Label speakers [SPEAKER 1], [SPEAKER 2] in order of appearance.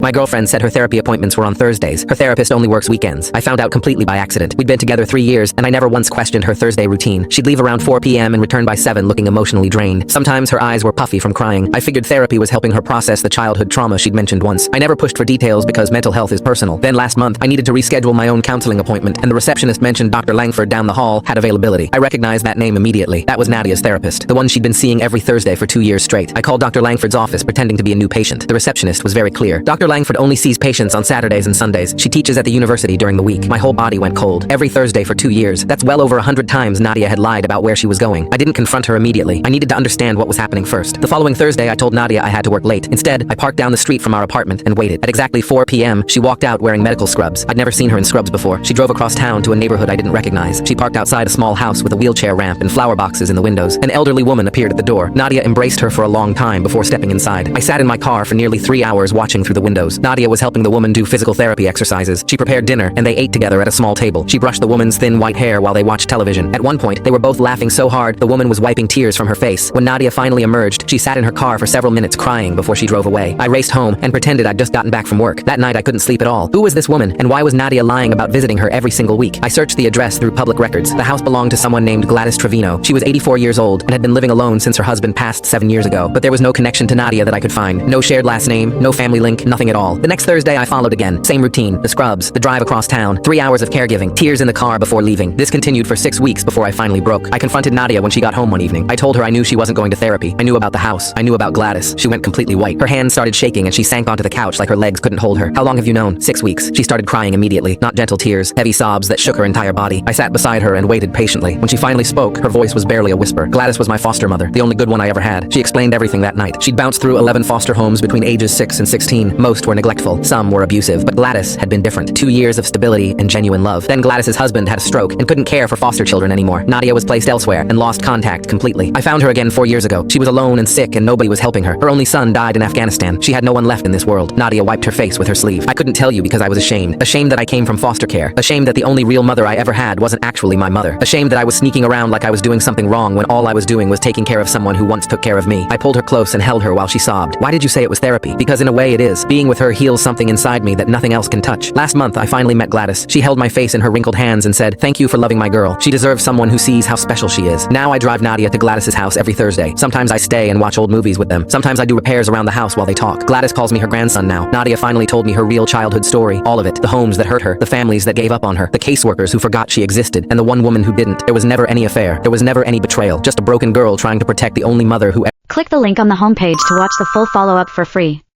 [SPEAKER 1] My girlfriend said her therapy appointments were on Thursdays. Her therapist only works weekends. I found out completely by accident. We'd been together 3 years, and I never once questioned her Thursday routine. She'd leave around 4 p.m. and return by 7 looking emotionally drained. Sometimes her eyes were puffy from crying. I figured therapy was helping her process the childhood trauma she'd mentioned once. I never pushed for details because mental health is personal. Then last month, I needed to reschedule my own counseling appointment, and the receptionist mentioned Dr. Langford down the hall had availability. I recognized that name immediately. That was Nadia's therapist, the one she'd been seeing every Thursday for 2 years straight. I called Dr. Langford's office pretending to be a new patient. The receptionist was very clear. Dr. Langford only sees patients on Saturdays and Sundays. She teaches at the university during the week. My whole body went cold. Every Thursday for 2 years. That's well over 100 times Nadia had lied about where she was going. I didn't confront her immediately. I needed to understand what was happening first. The following Thursday, I told Nadia I had to work late. Instead, I parked down the street from our apartment and waited. At exactly 4 p.m., she walked out wearing medical scrubs. I'd never seen her in scrubs before. She drove across town to a neighborhood I didn't recognize. She parked outside a small house with a wheelchair ramp and flower boxes in the windows. An elderly woman appeared at the door. Nadia embraced her for a long time before stepping inside. I sat in my car for nearly 3 hours watching through the windows. Nadia was helping the woman do physical therapy exercises. She prepared dinner, and they ate together at a small table. She brushed the woman's thin white hair while they watched television. At one point, they were both laughing so hard, the woman was wiping tears from her face. When Nadia finally emerged, she sat in her car for several minutes crying before she drove away. I raced home and pretended I'd just gotten back from work. That night, I couldn't sleep at all. Who was this woman, and why was Nadia lying about visiting her every single week? I searched the address through public records. The house belonged to someone named Gladys Trevino. She was 84 years old and had been living alone since her husband passed 7 years ago. But there was no connection to Nadia that I could find. No shared last name, no family link, nothing at all. The next Thursday, I followed again. Same routine, the scrubs, the drive across town, 3 hours of caregiving, tears in the car before leaving. This continued for 6 weeks before I finally broke. I confronted Nadia when she got home one evening. I told her I knew she wasn't going to therapy. I knew about the house. I knew about Gladys. She went completely white. Her hands started shaking and she sank onto the couch like her legs couldn't hold her. How long have you known? 6 weeks. She started crying immediately. Not gentle tears, heavy sobs that shook her entire body. I sat beside her and waited patiently. When she finally spoke, her voice was barely a whisper. Gladys was my foster mother, the only good one I ever had. She explained everything that night. She'd bounced through 11 foster homes between ages 6 and 16. Most were neglectful. Some were abusive. But Gladys had been different. 2 years of stability and genuine love. Then Gladys's husband had a stroke and couldn't care for foster children anymore. Nadia was placed elsewhere and lost contact completely. I found her again 4 years ago. She was alone and sick and nobody was helping her. Her only son died in Afghanistan. She had no one left in this world. Nadia wiped her face with her sleeve. I couldn't tell you because I was ashamed. Ashamed that I came from foster care. Ashamed that the only real mother I ever had wasn't actually my mother. Ashamed that I was sneaking around like I was doing something wrong when all I was doing was taking care of someone who once took care of me. I pulled her close and held her while she sobbed. Why did you say it was therapy? Because in a way it is. Being with her heals something inside me that nothing else can touch. Last month, I finally met Gladys. She held my face in her wrinkled hands and said, "Thank you for loving my girl. She deserves someone who sees how special she is." Now I drive Nadia to Gladys's house every Thursday. Sometimes I stay and watch old movies with them. Sometimes I do repairs around the house while they talk. Gladys calls me her grandson now. Nadia finally told me her real childhood story. All of it. The homes that hurt her. The families that gave up on her. The caseworkers who forgot she existed. And the one woman who didn't. There was never any affair. There was never any betrayal. Just a broken girl trying to protect the only mother who
[SPEAKER 2] Click the link on the homepage to watch the full follow-up for free.